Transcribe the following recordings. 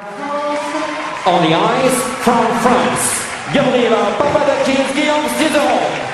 On the ice from France, Gabriela Papadakis-Guillaume-Cizeron.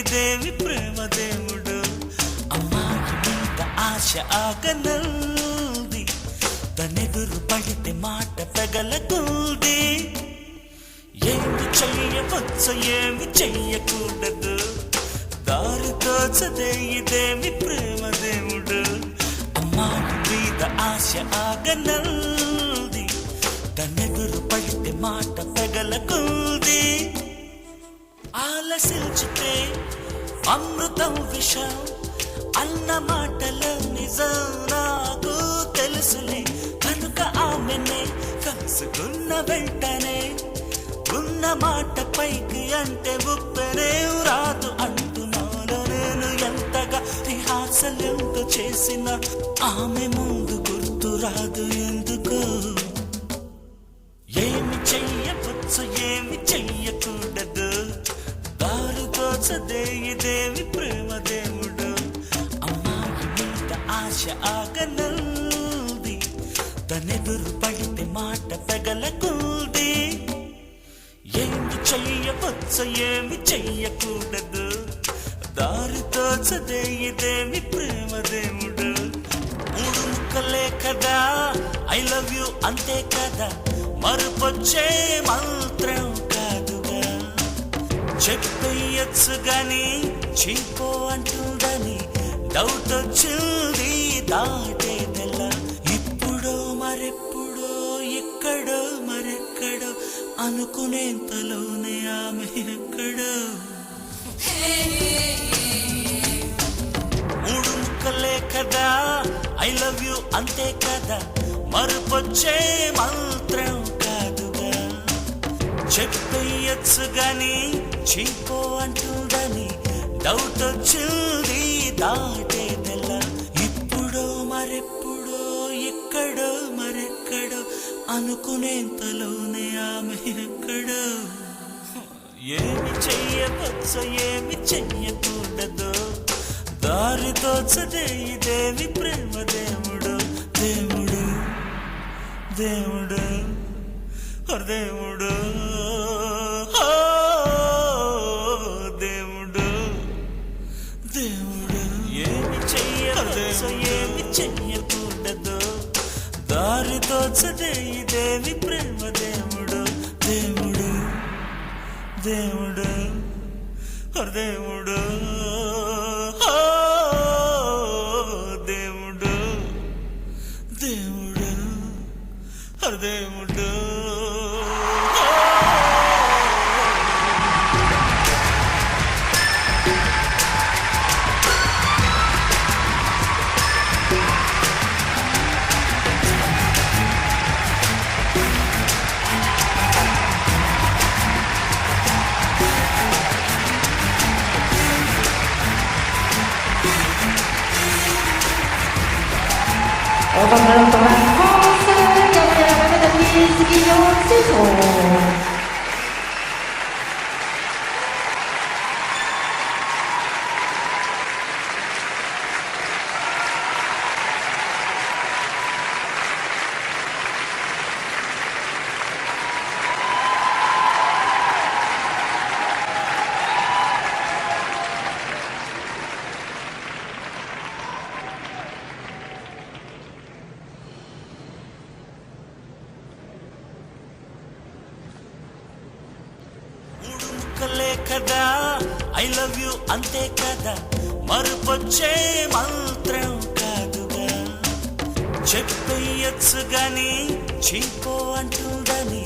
దేవి ప్రేమ దేవుడు అమ్మాయి మీద ఆశ ఆగనంది తనెదురు పడితే మాట పెగలకుంది ఏమి చెయ్యవచ్చు ఏమి చెయ్యకూడదు దారి తోచదేవి ప్రేమ దేవుడు అమ్మాయి మీద ఆశ ఆగనంది తనెదురు పడితే మాట పెగలకుంది ఆలసించితే అమృతం విషం అన్న మాటల నిజం నాకు తెలుసులే కనుక ఆమెనే కలుసుకున్న వెంటనే ఉన్న మాట పైకి అంటే ఉప్పెనే రాదు అంటున్నాను నేను ఎంతగా రిహార్సల్ ఎంత చేసినా ఆమె ముందు గుర్తు రాదు ఎందుకో ఏమి చెయ్యవచ్చు ఏమి చెయ్యకూడదు దేవి ప్రేమ దేవుడు అమ్మాయి మీద ఆశ ఆగనంది తనెదురు పడితే మాట పెగలకుంది ఏమి చెయ్యవచ్చు ఏమి చెయ్యకూడదు దారి తోచదేవి ప్రేమ దేవుడు మూడు ముక్కలే కదా ఐ లవ్ యూ అంతే కదా మరుపొచ్చే మంత్రం చెప్పేయచ్చు గాని చీపో అంటుందని డౌట్ వచ్చింది దాటే తెల్ల ఇప్పుడో మరెప్పుడో ఎక్కడో మరెక్కడో అనుకునేంతలోనే ఆమె ఎక్కడో మూడు ముక్కలే కదా ఐ లవ్ యూ అంతే కదా మరుపొచ్చే మంత్రం చెప్పేయచ్చు గాని చీపో అంటుందని డౌట్ వచ్చింది దాటే తెల్ల ఇప్పుడో మరెప్పుడో ఎక్కడో మరెక్కడో అనుకునేంతలోనే ఆమె ఎక్కడో ఏమి చెయ్యవచ్చు ఏమి చెయ్యకూడదు దారి తోచదేవి ప్రేమ దేవుడు దేవుడు దేవుడు దేవుడు దేవుడు దేవుడు ఏమి చెయ్యవచ్చు ఏమి చెయ్యకూడదు దారి తోచదేవి ప్రేమ దేవుడు దేవుడు దేవుడు దేవుడు దేవుడు దేవుడు దేవుడు Représentante la France, Gabriela Papadakis-Guillaume-Cizeron. కదా ఐ లవ్ యూ అంతే కదా మరుపొచ్చే మంత్రం కాదుగా చెప్పేయచ్చు గాని చీపో అంటుందని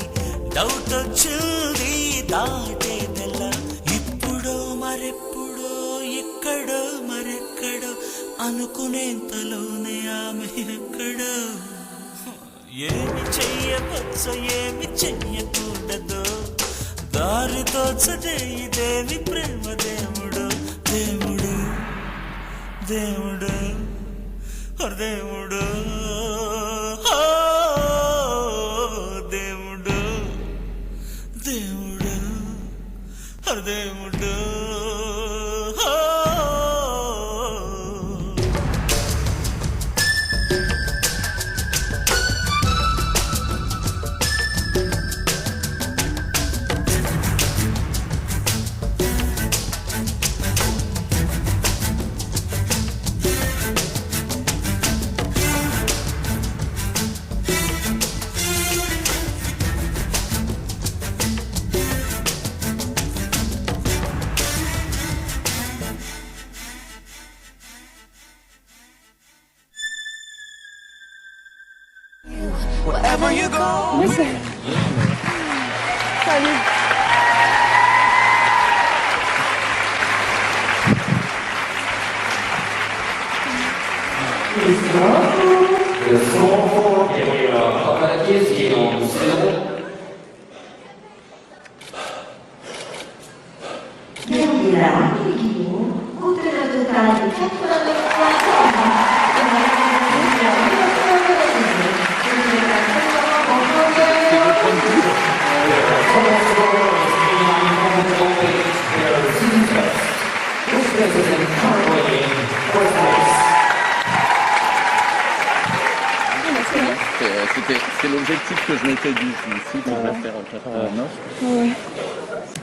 డౌట్ వచ్చింది దాటే తెల్ల ఇప్పుడో మరెప్పుడో ఎక్కడో మరెక్కడో అనుకునేంతలోనే ఆమె ఎక్కడో ఏమి చెయ్యవచ్చో ఏమి చెయ్యకూడదు దారితో చదేయి దేవి ప్రేమ దేవుడు దేవుడు దేవుడు దేవుడు దేవుడు దేవుడు దేవుడు Wherever you go. Salut. Le son fort Gabriela Papadakis qui est en saison. Gabriela Guillaume, conteneur total de 89 points. This is currently in first place. C'était l'objectif que je m'étais dit. Je me suis dit, je vais faire 89.